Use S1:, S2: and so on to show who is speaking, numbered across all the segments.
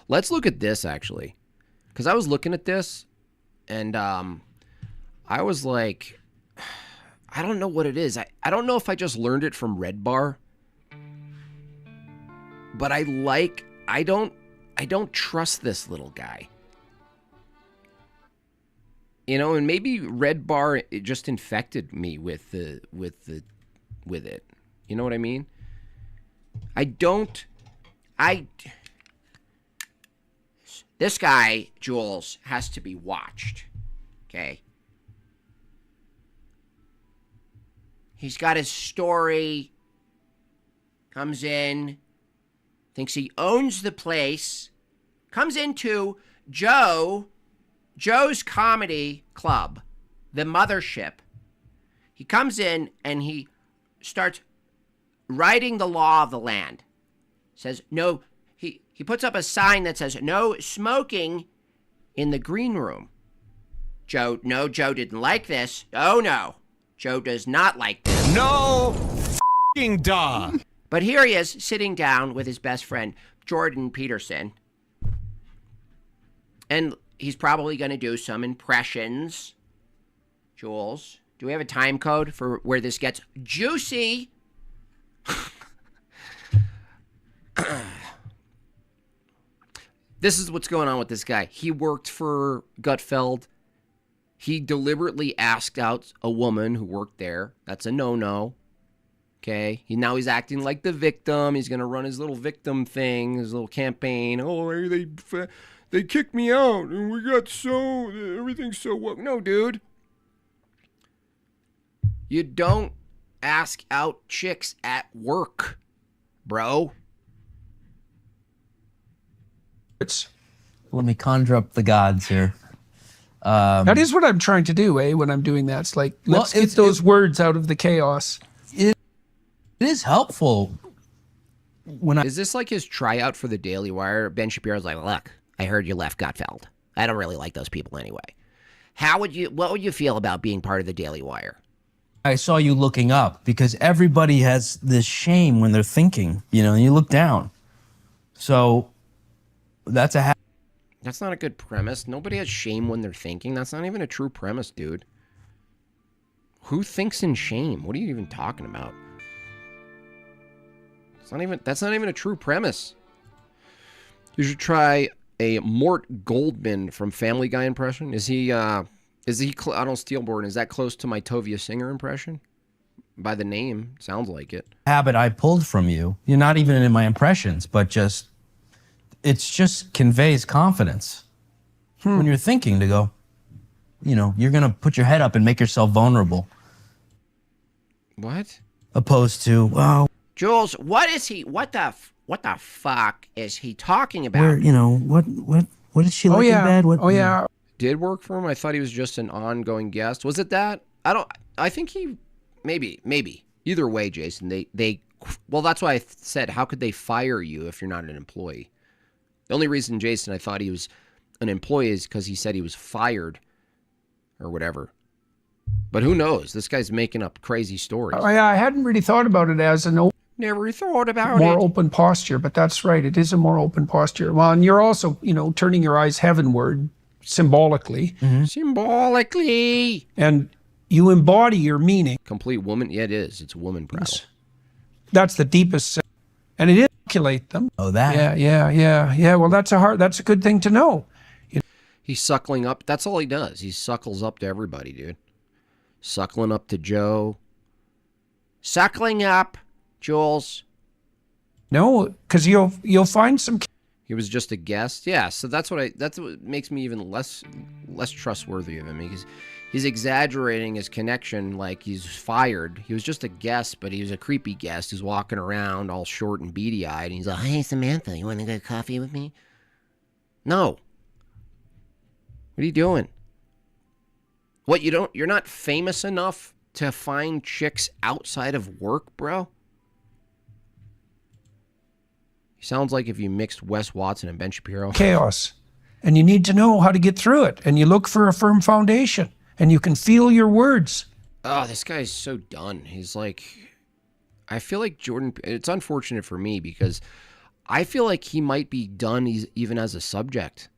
S1: Let's look at this, actually. Because I was looking at this, and I was like, I don't know what it is. I don't know if I just learned it from Red Bar. But I don't trust this little guy. You know, and maybe Red Bar, it just infected me with it. You know what I mean? This guy, Jules, has to be watched. Okay? He's got his story. Comes in. Thinks he owns the place. Comes into Joe's comedy club, the Mothership. He comes in and he starts writing the law of the land. Says no. He puts up a sign that says no smoking in the green room. Joe didn't like this. Oh no, Joe does not like this.
S2: No f***ing duh.
S1: But here he is sitting down with his best friend, Jordan Peterson. And he's probably going to do some impressions. Jules, do we have a time code for where this gets juicy? This is what's going on with this guy. He worked for Gutfeld. He deliberately asked out a woman who worked there. That's a no-no. Okay? Now he's acting like the victim. He's going to run his little victim thing, his little campaign. Oh, they kicked me out, and we got everything's so woke. No, dude. You don't ask out chicks at work, bro.
S3: Let me conjure up the gods here.
S4: That is what I'm trying to do, when I'm doing that. It's like, let's get those words out of the chaos.
S3: It is helpful.
S1: Is this like his tryout for the Daily Wire? Ben Shapiro's like, look, I heard you left Gutfeld. I don't really like those people anyway. What would you feel about being part of the Daily Wire?
S3: I saw you looking up because everybody has this shame when they're thinking, and you look down. So that's
S1: not a good premise. Nobody has shame when they're thinking. That's not even a true premise, dude. Who thinks in shame? What are you even talking about? That's not even a true premise. You should try a Mort Goldman from Family Guy impression. Is he out on Steelborn? Is that close to my Tovia Singer impression? By the name, sounds like it.
S3: Habit I pulled from you. You're not even in my impressions, but it just conveys confidence. When you're thinking to go, you're going to put your head up and make yourself vulnerable.
S1: What?
S3: Opposed to, well...
S1: Jules, what the fuck is he talking about?
S3: What did she like in bed?
S1: Yeah. Did work for him? I thought he was just an ongoing guest. Was it that? I think he, maybe. Either way, Jason, well, that's why I said, how could they fire you if you're not an employee? The only reason, Jason, I thought he was an employee is because he said he was fired or whatever. But who knows? This guy's making up crazy stories.
S4: I hadn't really thought about it as
S1: Never thought about
S4: more open posture, but that's right. It is a more open posture. Well, and you're also, turning your eyes heavenward symbolically.
S1: Mm-hmm. Symbolically.
S4: And you embody your meaning.
S1: Complete woman. Yeah, it is. It's a woman prattle. Yes.
S4: That's the deepest. And it inoculate them.
S3: Oh, that.
S4: Yeah. Well, that's a good thing to know.
S1: He's suckling up. That's all he does. He suckles up to everybody, dude. Suckling up to Joe. Suckling up, Jules.
S4: No, because you'll find some.
S1: He was just a guest. Yeah, so that's what makes me even less trustworthy of him. He's exaggerating his connection like he's fired. He was just a guest, but he was a creepy guest who's walking around all short and beady-eyed. And he's like, hey, Samantha, you want to get coffee with me? No. What are you doing? What, you're not famous enough to find chicks outside of work, bro? He sounds like if you mixed Wes Watson and Ben Shapiro.
S4: Chaos. And you need to know how to get through it. And you look for a firm foundation. And you can feel your words.
S1: Oh, this guy's so done. He's like, I feel like Jordan, it's unfortunate for me because I feel like he might be done even as a subject.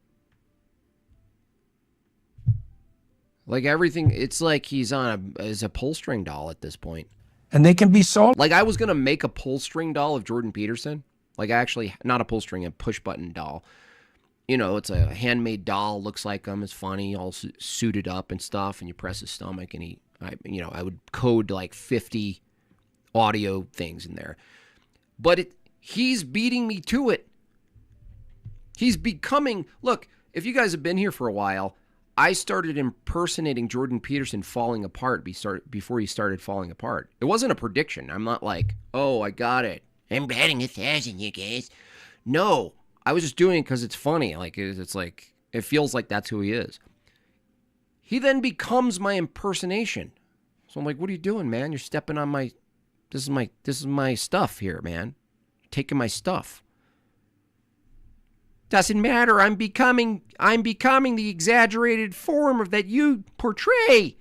S1: Like everything, it's like he's on as a pull string doll at this point.
S4: And they can be sold.
S1: Like I was going to make a pull string doll of Jordan Peterson. Like actually, not a pull string, a push button doll. You know, it's a handmade doll, looks like him, is funny, all suited up and stuff, and you press his stomach and I would code like 50 audio things in there. But he's beating me to it. He's becoming, look, if you guys have been here for a while, I started impersonating Jordan Peterson falling apart before he started falling apart. It wasn't a prediction. I'm not like, oh, I got it. I'm betting 1,000, you guys. No, I was just doing it because it's funny. Like it's like it feels like that's who he is. He then becomes my impersonation. So I'm like, what are you doing, man? You're stepping on my. This is my stuff here, man. You're taking my stuff. Doesn't matter. I'm becoming the exaggerated form of that you portray.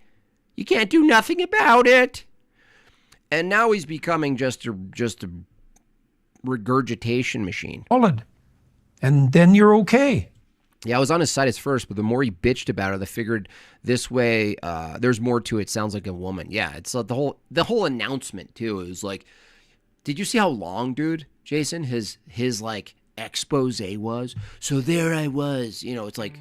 S1: You can't do nothing about it. And now he's becoming just a regurgitation machine.
S4: Solid. And then you're okay.
S1: Yeah, I was on his side at first, but the more he bitched about it, I figured this way there's more to it. Sounds like a woman. Yeah, it's the whole announcement too. It was like, did you see how long, dude, Jason, his like expose was? So there I was. You know, it's like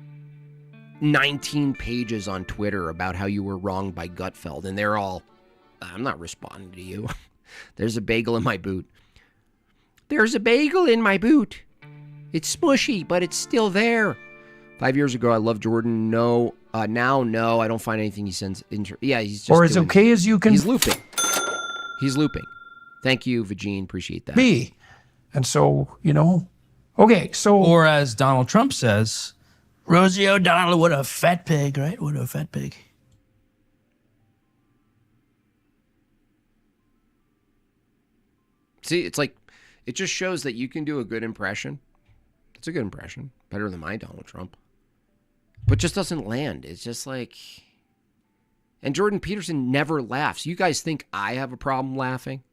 S1: 19 pages on Twitter about how you were wronged by Gutfeld, and they're all, I'm not responding to you. There's a bagel in my boot. There's a bagel in my boot. It's smushy, but it's still there. 5 years ago, I loved Jordan. No, now, no, I don't find anything he sends. Yeah, he's just.
S4: Or as okay as you can.
S1: He's looping. He's looping. Thank you, Vagine. Appreciate that.
S4: Be. And so, you know, okay, so.
S3: Or as Donald Trump says, Rosie O'Donnell, what a fat pig, right? What a fat pig.
S1: See, it's like, it just shows that you can do a good impression. It's a good impression. Better than my Donald Trump. But just doesn't land. It's just like... And Jordan Peterson never laughs. You guys think I have a problem laughing?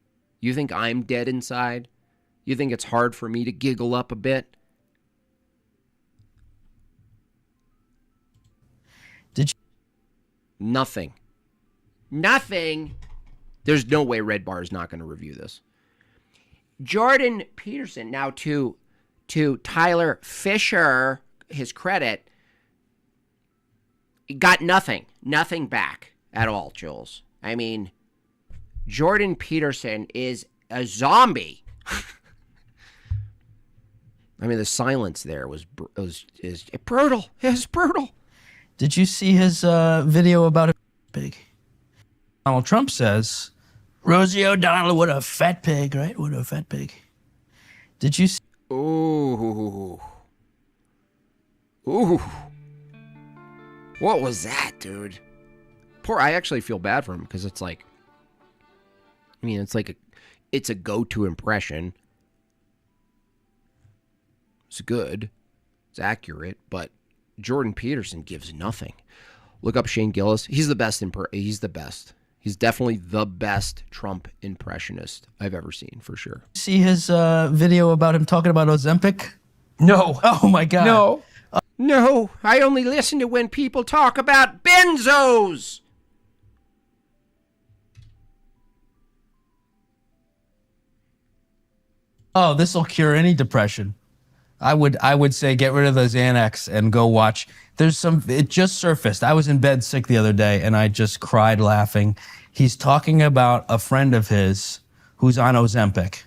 S1: You think I'm dead inside? You think it's hard for me to giggle up a bit?
S3: Did you...
S1: Nothing. Nothing. There's no way Red Bar is not going to review this. Jordan Peterson, now to Tyler Fischer, his credit, got nothing back at all, Jules. I mean, Jordan Peterson is a zombie. I mean, the silence there is brutal. It's brutal.
S3: Did you see his video about a pig? Donald Trump says, Rosie O'Donnell, what a fat pig, right? What a fat pig. Did you see?
S1: Ooh. Ooh. What was that, dude? I actually feel bad for him because it's like, I mean, it's a go-to impression. It's good. It's accurate, but Jordan Peterson gives nothing. Look up Shane Gillis. He's the best. He's the best. He's definitely the best Trump impressionist I've ever seen, for sure.
S3: See his video about him talking about Ozempic?
S4: No.
S3: Oh, my God.
S4: No.
S1: No, I only listen to when people talk about benzos.
S3: Oh, this will cure any depression. I would say get rid of those Xanax and go watch. It just surfaced. I was in bed sick the other day and I just cried laughing. He's talking about a friend of his who's on Ozempic.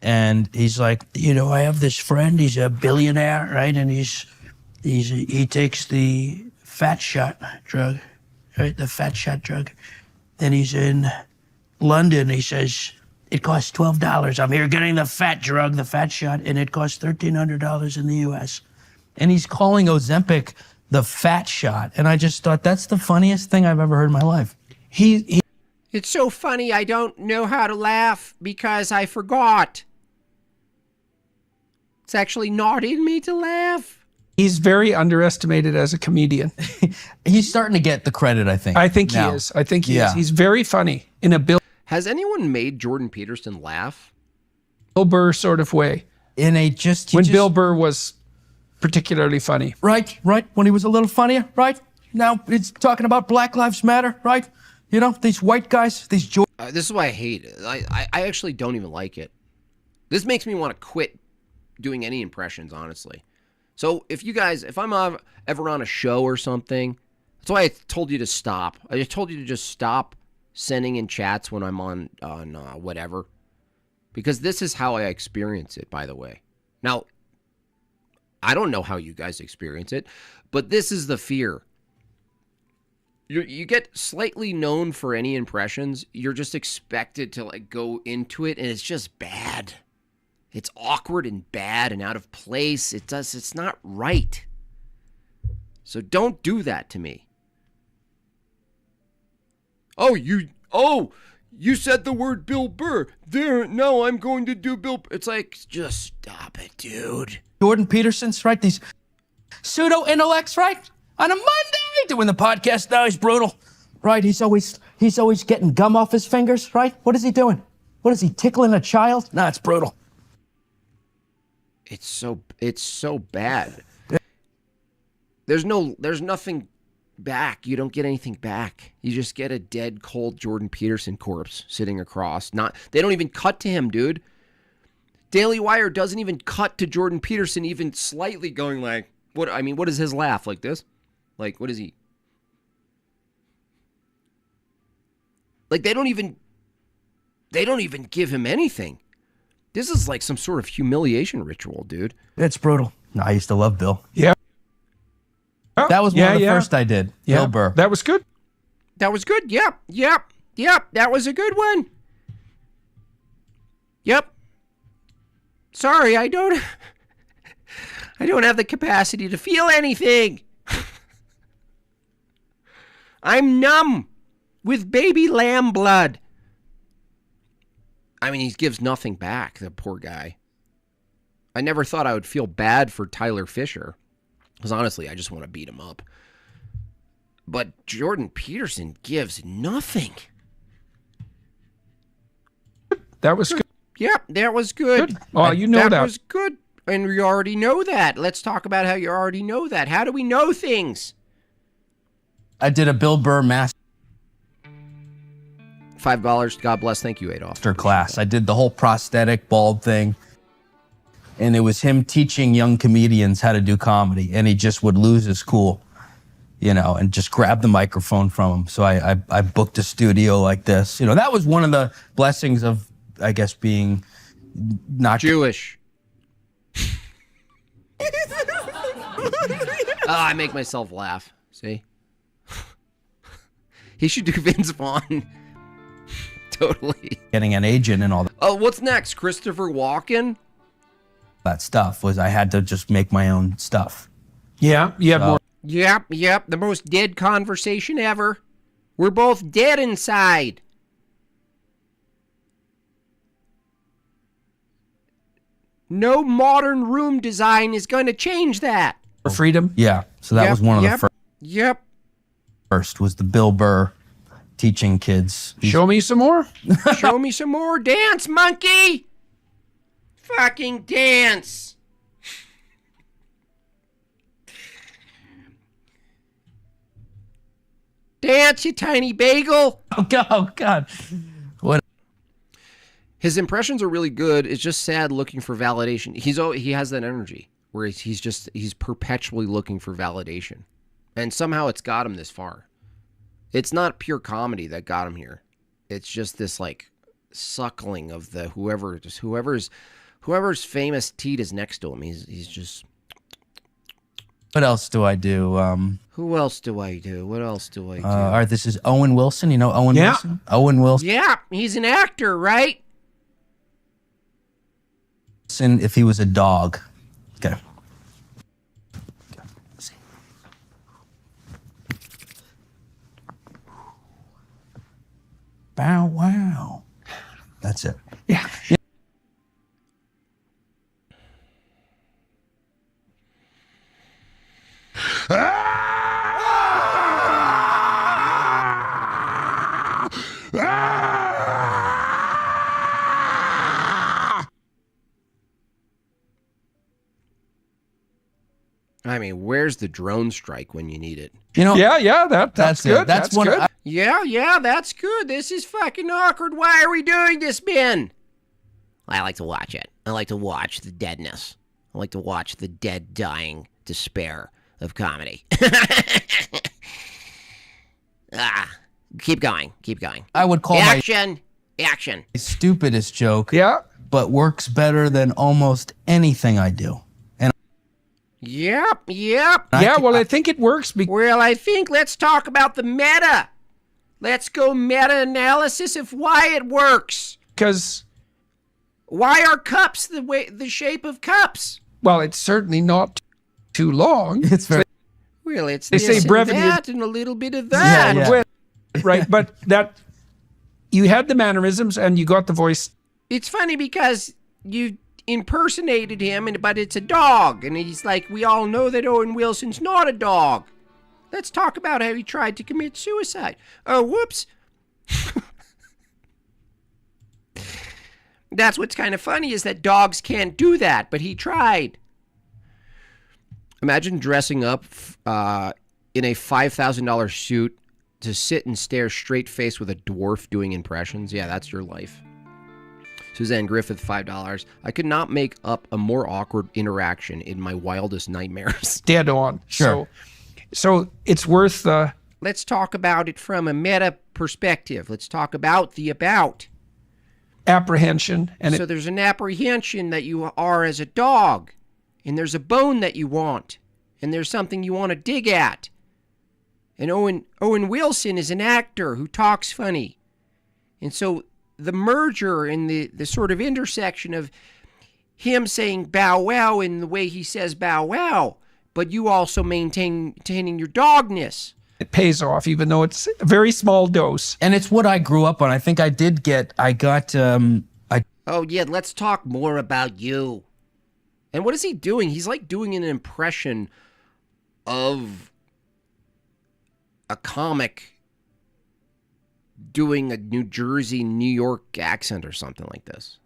S3: And he's like, you know, I have this friend, he's a billionaire, right? And he takes the fat shot drug, right? The fat shot drug. And he's in London. He says, it costs $12. I'm here getting the fat drug, the fat shot, and it costs $1,300 in the US. And he's calling Ozempic the fat shot. And I just thought, that's the funniest thing I've ever heard in my life.
S1: It's so funny, I don't know how to laugh because I forgot. It's actually not in me to laugh.
S4: He's very underestimated as a comedian.
S3: He's starting to get the credit, I think.
S4: I think he is. I think he is. He's very funny in a Bill
S1: Has anyone made Jordan Peterson laugh?
S4: Burr sort of way.
S3: And he just
S4: Bill Burr was particularly funny.
S3: Right. When he was a little funnier, right? Now it's talking about Black Lives Matter, right? You know, these white guys, these
S1: This is why I hate it. I actually don't even like it. This makes me want to quit doing any impressions, honestly. So if I'm ever on a show or something, that's why I told you to stop. I just told you to just stop sending in chats when I'm on whatever. Because this is how I experience it, by the way. Now, I don't know how you guys experience it, but this is the fear. You get slightly known for any impressions. You're just expected to like go into it, and it's just bad. It's awkward and bad and out of place. It's not right. So don't do that to me. You said the word Bill Burr. Now I'm going to do Bill. It's like, just stop it, dude.
S3: Jordan Petersons, right? These pseudo intellects, right? On a Monday doing the podcast. Now he's brutal, right? He's always getting gum off his fingers, right? What is he doing? What is he, tickling a child? No, it's brutal.
S1: It's so bad. There's nothing back. You don't get anything back. You just get a dead, cold Jordan Peterson corpse sitting across. They don't even cut to him, dude. Daily Wire doesn't even cut to Jordan Peterson even slightly going like, what is his laugh? Like this? Like, what is he? Like, they don't even give him anything. This is like some sort of humiliation ritual, dude.
S3: It's brutal. No, I used to love Bill.
S4: Yeah.
S3: That was one of the first I did.
S4: Yeah.
S3: Bill Burr.
S4: That was good.
S1: That was good. Yep. That was a good one. Yep. Sorry, I don't have the capacity to feel anything. I'm numb with baby lamb blood. I mean, he gives nothing back, the poor guy. I never thought I would feel bad for Tyler Fischer. Because honestly, I just want to beat him up. But Jordan Peterson gives nothing.
S4: That was good.
S1: Yep, that was good.
S4: Oh, you know that.
S1: That was good. And we already know that. Let's talk about how you already know that. How do we know things?
S3: I did a Bill Burr master
S1: $5. God bless. Thank you, Adolf.
S3: class. I did the whole prosthetic bald thing. And it was him teaching young comedians how to do comedy. And he just would lose his cool, you know, and just grab the microphone from him. So I booked a studio like this. You know, that was one of the blessings of, I guess, being not
S1: Jewish. I make myself laugh. See? He should do Vince Vaughn. Totally.
S3: getting an agent and all
S1: Oh, what's next? Christopher Walken?
S3: that stuff. Was I had to just make my own stuff.
S4: Yeah, you had more.
S1: Yep. The most dead conversation ever. We're both dead inside. No modern room design is going to change that.
S4: For freedom.
S3: Yeah. So that was one of the first.
S1: Yep.
S3: First was the Bill Burr teaching kids.
S4: Show me some more.
S1: Show me some more. Dance, monkey. Fucking dance. Dance, you tiny bagel.
S3: Oh God. What?
S1: His impressions are really good. It's just sad looking for validation. He has that energy where he's perpetually looking for validation. And somehow it's got him this far. It's not pure comedy that got him here. It's just this like suckling of the whoever's famous teat is next to him. He's just.
S3: What else do I do?
S1: Who else do I do? What else do I do?
S3: All right, this is Owen Wilson. You know Owen Wilson? Owen Wilson.
S1: Yeah, he's an actor, right?
S3: If he was a dog. Okay. Let's see. Bow wow. That's it.
S4: Yeah.
S1: I mean, where's the drone strike when you need it?
S3: You know,
S4: Yeah, that's
S3: it.
S4: good.
S3: That's one.
S4: good.
S1: Yeah, that's good. This is fucking awkward. Why are we doing this, Ben? I like to watch it. I like to watch the deadness. I like to watch the dead dying despair of comedy. Keep going.
S3: I would call
S1: Action.
S3: my stupidest joke,
S4: Yeah.
S3: but works better than almost anything I do. And
S1: Yep.
S4: Yeah, well, I think it works because
S1: Well, I think let's talk about the meta. Let's go meta-analysis of why it works. Why are cups the shape of cups?
S4: well, it's certainly not too long.
S3: it's very
S1: Well, it's
S4: They
S1: this
S4: say
S1: and
S4: brevity is-
S1: that and a little bit of that.
S3: Yeah.
S4: Well, right, but that you had the mannerisms and you got the voice.
S1: It's funny because you impersonated him, but it's a dog. And he's like, we all know that Owen Wilson's not a dog. Let's talk about how he tried to commit suicide. Oh, whoops. That's what's kind of funny is that dogs can't do that, but he tried. Imagine dressing up in a $5,000 suit to sit and stare straight-faced with a dwarf doing impressions. Yeah, that's your life. Suzanne Griffith, $5. I could not make up a more awkward interaction in my wildest nightmares.
S4: Dead on.
S3: Sure.
S4: So it's worth the.
S1: Let's talk about it from a meta perspective. Let's talk about the about.
S4: Apprehension and
S1: So there's an apprehension that you are as a dog, and there's a bone that you want, and there's something you want to dig at. And Owen Wilson is an actor who talks funny. And so the merger and the sort of intersection of him saying bow wow in the way he says bow wow, but you also maintaining your dogness.
S4: it pays off, even though it's a very small dose.
S3: and it's what I grew up on. I think I got
S1: Oh, yeah, let's talk more about you. And what is he doing? He's like doing an impression of a comic doing a New Jersey, New York accent or something like this.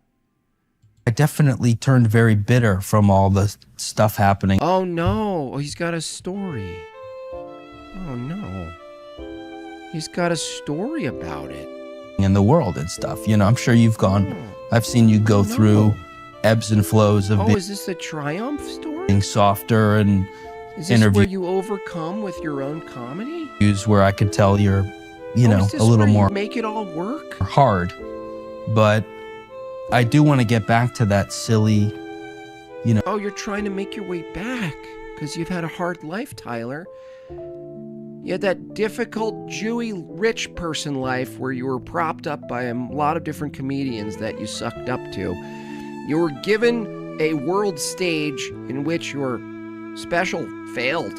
S3: I definitely turned very bitter from all the stuff happening
S1: Oh, no. Oh, he's got a story. Oh, no. He's got a story about it.
S3: in the world and stuff. You know, I'm sure you've gone. I've seen you go through ebbs and flows of
S1: Oh, is this the Triumph story?
S3: being softer and
S1: Is this where
S3: interviews
S1: you overcome with your own comedy?
S3: where I could tell you're, you know,
S1: Is this
S3: a little
S1: where
S3: more
S1: you make it all work?
S3: hard. But I do want to get back to that silly,
S1: Oh, you're trying to make your way back because you've had a hard life, Tyler. You had that difficult, Jewy, rich person life where you were propped up by a lot of different comedians that you sucked up to. You were given a world stage in which your special failed.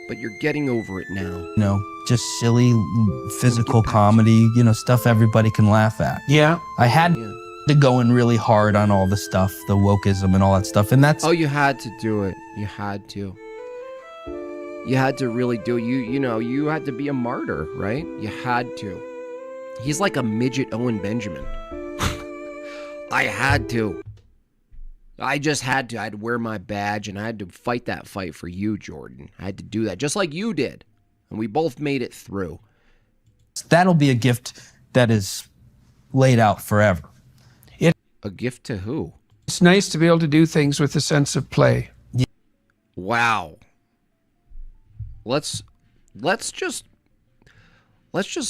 S1: But you're getting over it now.
S3: just silly physical comedy, stuff everybody can laugh at.
S4: Yeah.
S3: I had to go in really hard on all the stuff, the wokeism and all that stuff. And that's
S1: Oh, you had to do it. You had to. You had to really do it. You had to be a martyr, right? You had to. He's like a midget Owen Benjamin. I had to. I just had to. I had to wear my badge and I had to fight that fight for you, Jordan. I had to do that just like you did. And we both made it through.
S3: that'll be a gift that is laid out forever.
S1: A gift to who?
S4: It's nice to be able to do things with a sense of play.
S1: Wow. Let's just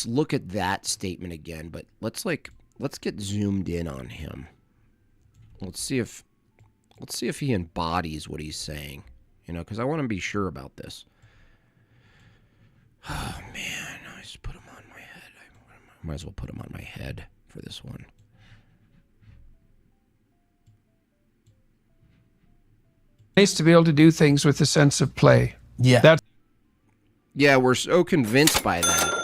S1: look at that statement again, but let's get zoomed in on him. Let's see if he embodies what he's saying, because I want to be sure about this. Oh man, I just put him on my head. I might as well put him on my head for this one.
S4: Nice to be able to do things with a sense of play.
S3: Yeah.
S4: That's
S1: Yeah, we're so convinced by that.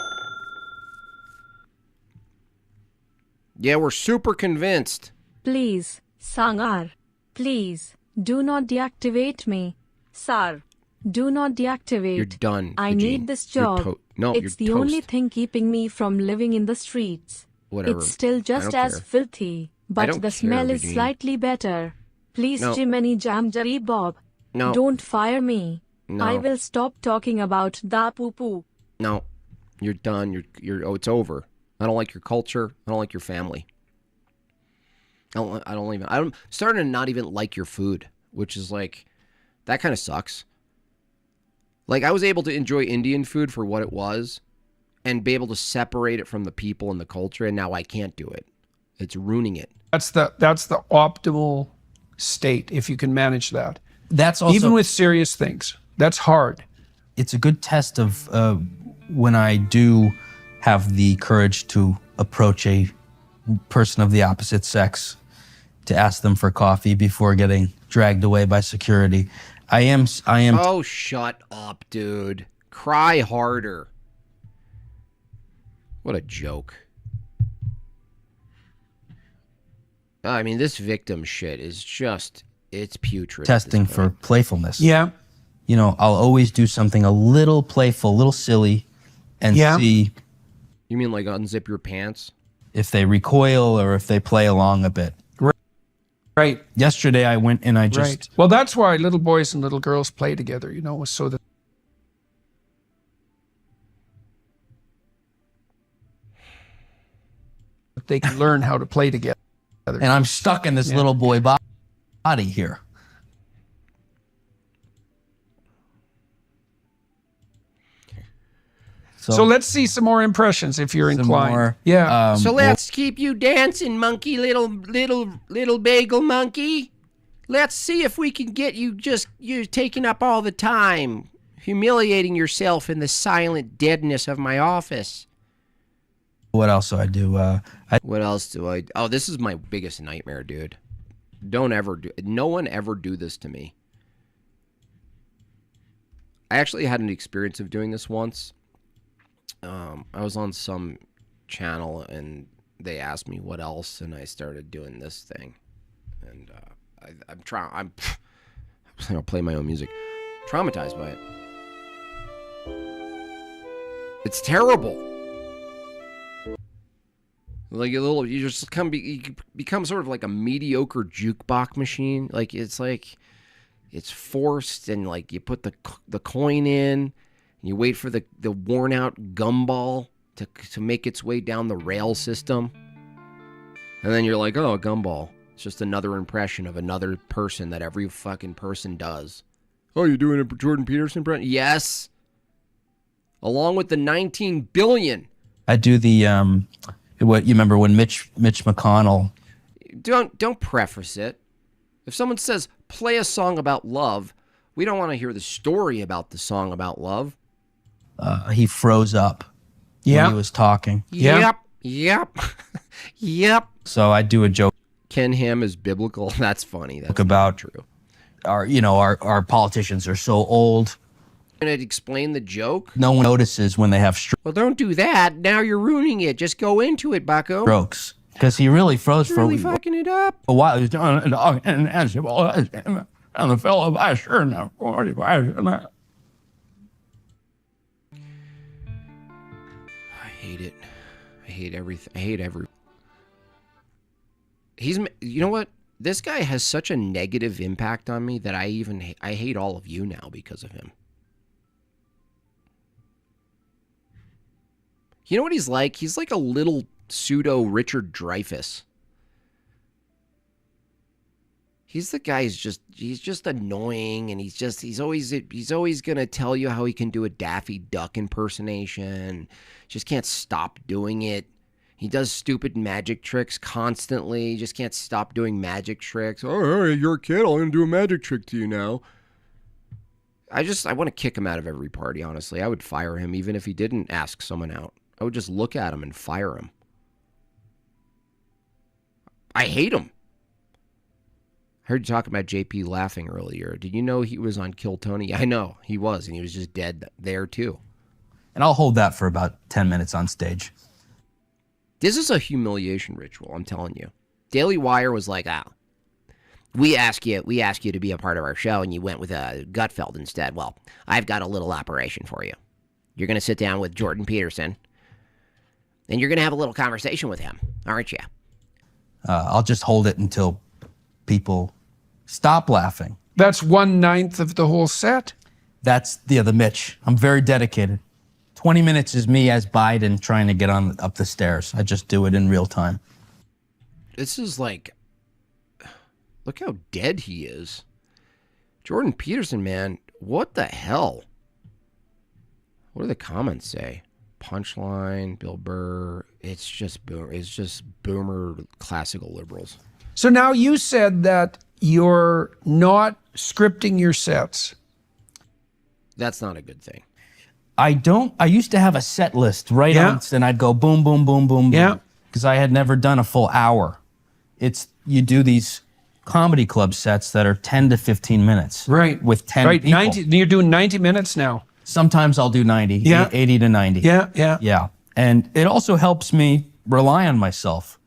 S1: Yeah, we're super convinced.
S5: Please, Sangar. Please, do not deactivate me. Sir, do not deactivate.
S1: You're done.
S5: I
S1: Eugene.
S5: need this
S1: You're
S5: job.
S1: No,
S5: it's the
S1: you're
S5: only
S1: toast.
S5: thing keeping me from living in the streets.
S1: Whatever.
S5: It's still
S1: I
S5: just
S1: don't
S5: as
S1: care.
S5: filthy,
S1: I
S5: but
S1: don't
S5: the
S1: care,
S5: smell is
S1: Eugene.
S5: slightly better. Please,
S1: No.
S5: Jimbob.
S1: No.
S5: Don't fire me.
S1: No.
S5: I will stop talking about the poo-poo.
S1: No. You're done. It's over. I don't like your culture. I don't like your family. I'm starting to not even like your food, which is like, that kind of sucks. Like, I was able to enjoy Indian food for what it was and be able to separate it from the people and the culture, and now I can't do it. It's ruining it.
S4: That's the optimal state if you can manage that.
S3: That's also,
S4: Even with serious things, that's hard.
S3: it's a good test of when I do have the courage to approach a person of the opposite sex to ask them for coffee before getting dragged away by security. I am.
S1: Oh, shut up, dude. Cry harder. What a joke. I mean, this victim shit is just, it's putrid.
S3: testing for playfulness.
S4: Yeah.
S3: You know, I'll always do something a little playful, a little silly, and
S4: Yeah.
S3: see
S1: You mean like unzip your pants?
S3: if they recoil or if they play along a bit.
S4: Right.
S3: Yesterday I went and I just
S4: Right. Well, that's why little boys and little girls play together, you know, so that they can learn how to play together.
S3: and I'm stuck in this little boy body here.
S4: So let's see some more impressions if you're inclined.
S3: more,
S4: Yeah.
S1: So let's keep you dancing, monkey, little bagel monkey. Let's see if we can get you you're taking up all the time, humiliating yourself in the silent deadness of my office.
S3: what else do I do?
S1: What else do I? Oh, this is my biggest nightmare, dude. No one ever do this to me. I actually had an experience of doing this once. I was on some channel and they asked me what else, and I started doing this thing. And I'm I'll play my own music. Traumatized by it. It's terrible. Like you just you become sort of like a mediocre jukebox machine. Like it's forced, and like you put the coin in. You wait for the worn out gumball to make its way down the rail system. And then you're like, oh, a gumball. It's just another impression of another person that every fucking person does. Oh, you're doing a Jordan Peterson, Brent? Yes. Along with the 19 billion.
S3: I do the what you remember when Mitch McConnell.
S1: Don't preface it. If someone says, play a song about love, we don't want to hear the story about the song about love.
S3: He froze up
S4: Yeah.
S3: when he was talking.
S4: Yeah.
S1: Yep. Yep.
S3: So I do a joke
S1: Ken Ham is biblical. That's funny. That's
S3: about
S1: true.
S3: our politicians are so old.
S1: Gonna explain the joke?
S3: No one notices when they have
S1: Well, don't do that. Now you're ruining it. Just go into it, Bucko.
S3: strokes because he really froze for
S1: Really fucking it up.
S3: a while. He was doing it, and the filibuster and the 45.
S1: I hate it. I hate everything. I hate every. You know what? This guy has such a negative impact on me that I hate all of you now because of him. You know what he's like? He's like a little pseudo Richard Dreyfuss. He's the guy he's just annoying, and he's always gonna tell you how he can do a Daffy Duck impersonation. Just can't stop doing it. He does stupid magic tricks constantly. He just can't stop doing magic tricks. Oh, hey, you're a kid. I'm gonna do a magic trick to you now. I want to kick him out of every party, honestly. I would fire him even if he didn't ask someone out. I would just look at him and fire him. I hate him. I heard you talk about JP laughing earlier. Did you know he was on Kill Tony? I know, he was, and he was just dead there too.
S3: And I'll hold that for about 10 minutes on stage.
S1: This is a humiliation ritual, I'm telling you. Daily Wire was like, we ask you to be a part of our show, and you went with Gutfeld instead. Well, I've got a little operation for you. You're going to sit down with Jordan Peterson, and you're going to have a little conversation with him, aren't you?
S3: I'll just hold it until people stop laughing.
S4: That's 1/9 of the whole set.
S3: That's the Mitch. I'm very dedicated. 20 minutes is me as Biden trying to get on up the stairs. I just do it in real time.
S1: This is like, look how dead he is. Jordan Peterson, man, what the hell? What do the comments say? Punchline, Bill Burr. It's just boomer classical liberals.
S4: So now you said that you're not scripting your sets.
S1: That's not a good thing.
S3: I used to have a set list right
S4: Yeah.
S3: on, and I'd go boom, boom, boom, boom,
S4: Yeah.
S3: because I had never done a full hour. You do these comedy club sets that are 10 to 15 minutes.
S4: Right.
S3: With 10
S4: right.
S3: people.
S4: 90, you're doing 90 minutes now.
S3: Sometimes I'll do 90,
S4: Yeah.
S3: 80 to 90.
S4: Yeah, yeah.
S3: Yeah. And it also helps me rely on myself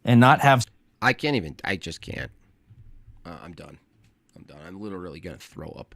S3: and not have.
S1: I just can't. I'm done. I'm literally going to throw up.